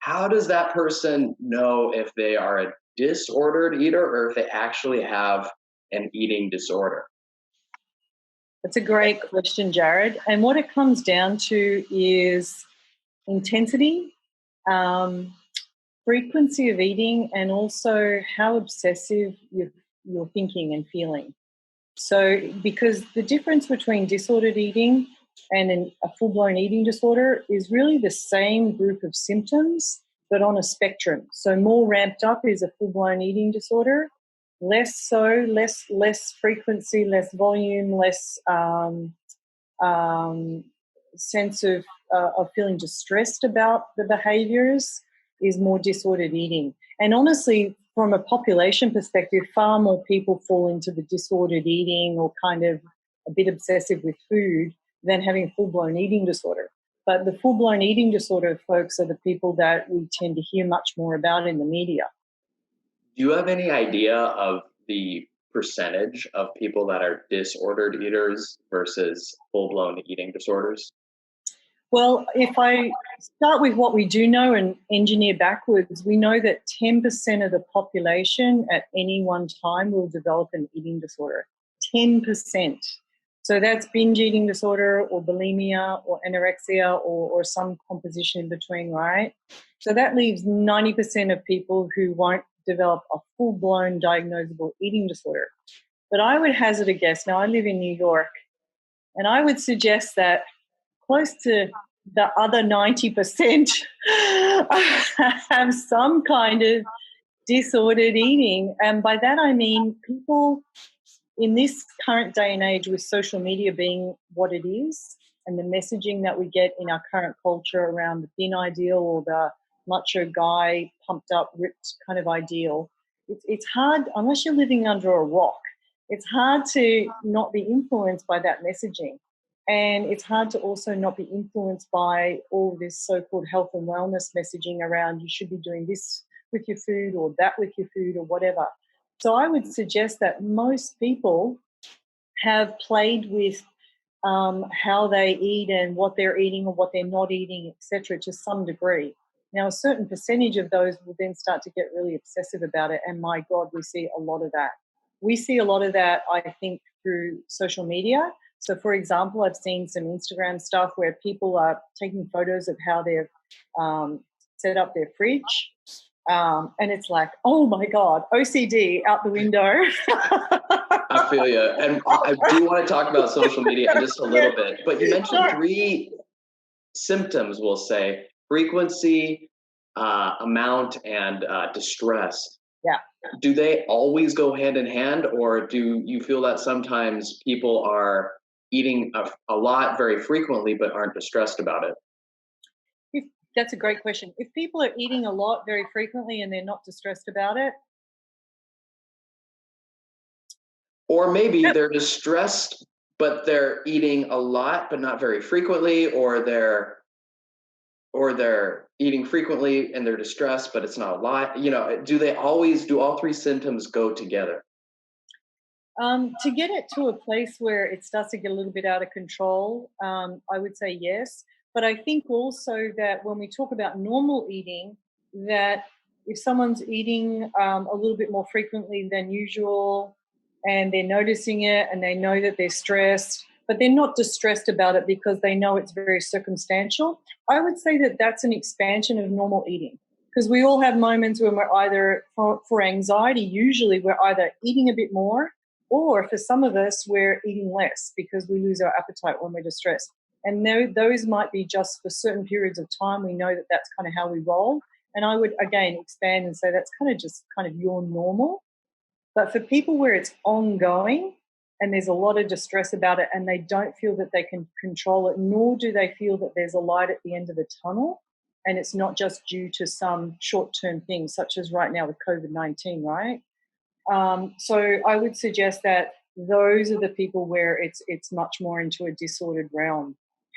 how does that person know if they are a disordered eater or if they actually have an eating disorder? That's a great question, Jared. And what it comes down to is intensity, um, frequency of eating, and also how obsessive you're thinking and feeling. So, because the difference between disordered eating and a full-blown eating disorder is really the same group of symptoms, but on a spectrum. So more ramped up is a full-blown eating disorder, less so, less frequency, less volume, less um, sense of feeling distressed about the behaviours is more disordered eating. And honestly, from a population perspective, far more people fall into the disordered eating or kind of a bit obsessive with food than having full-blown eating disorder. But the full-blown eating disorder folks are the people that we tend to hear much more about in the media. Do you have any idea of the percentage of people that are disordered eaters versus full-blown eating disorders? Well, if I start with what we do know and engineer backwards, we know that 10% of the population at any one time will develop an eating disorder. 10%. So that's binge eating disorder or bulimia or anorexia or some composition in between, right? So that leaves 90% of people who won't develop a full-blown diagnosable eating disorder. But I would hazard a guess. Now, I live in New York, and I would suggest that close to the other 90% have some kind of disordered eating. And by that I mean people in this current day and age with social media being what it is and the messaging that we get in our current culture around the thin ideal or the macho guy, pumped up, ripped kind of ideal, it's hard, unless you're living under a rock, it's hard to not be influenced by that messaging. And it's hard to also not be influenced by all this so-called health and wellness messaging around you should be doing this with your food or that with your food or whatever. So I would suggest that most people have played with how they eat and what they're eating or what they're not eating, etc., to some degree. Now, a certain percentage of those will then start to get really obsessive about it, and my God, we see a lot of that. We see a lot of that, I think, through social media. So, for example, I've seen some Instagram stuff where people are taking photos of how they've set up their fridge. And it's like, oh my God, OCD out the window. I feel you. And I do want to talk about social media in just a little bit, but you mentioned three symptoms, we'll say: frequency, amount, and distress. Yeah. Do they always go hand in hand, or do you feel that sometimes people are eating a lot very frequently but aren't distressed about it? That's a great question. If people are eating a lot very frequently and they're not distressed about it, or maybe they're distressed but they're eating a lot but not very frequently, or they're eating frequently and they're distressed but it's not a lot. Do all three symptoms go together? To get it to a place where it starts to get a little bit out of control, I would say yes. But I think also that when we talk about normal eating, that if someone's eating a little bit more frequently than usual and they're noticing it and they know that they're stressed, but they're not distressed about it because they know it's very circumstantial, I would say that that's an expansion of normal eating. Because we all have moments when we're either, for anxiety, usually we're either eating a bit more, or for some of us, we're eating less because we lose our appetite when we're distressed. And those might be just for certain periods of time. We know that that's kind of how we roll. And I would, again, expand and say that's kind of just kind of your normal. But for people where it's ongoing and there's a lot of distress about it and they don't feel that they can control it, nor do they feel that there's a light at the end of the tunnel, and it's not just due to some short-term thing, such as right now with COVID-19, right? So I would suggest that those are the people where it's much more into a disordered realm.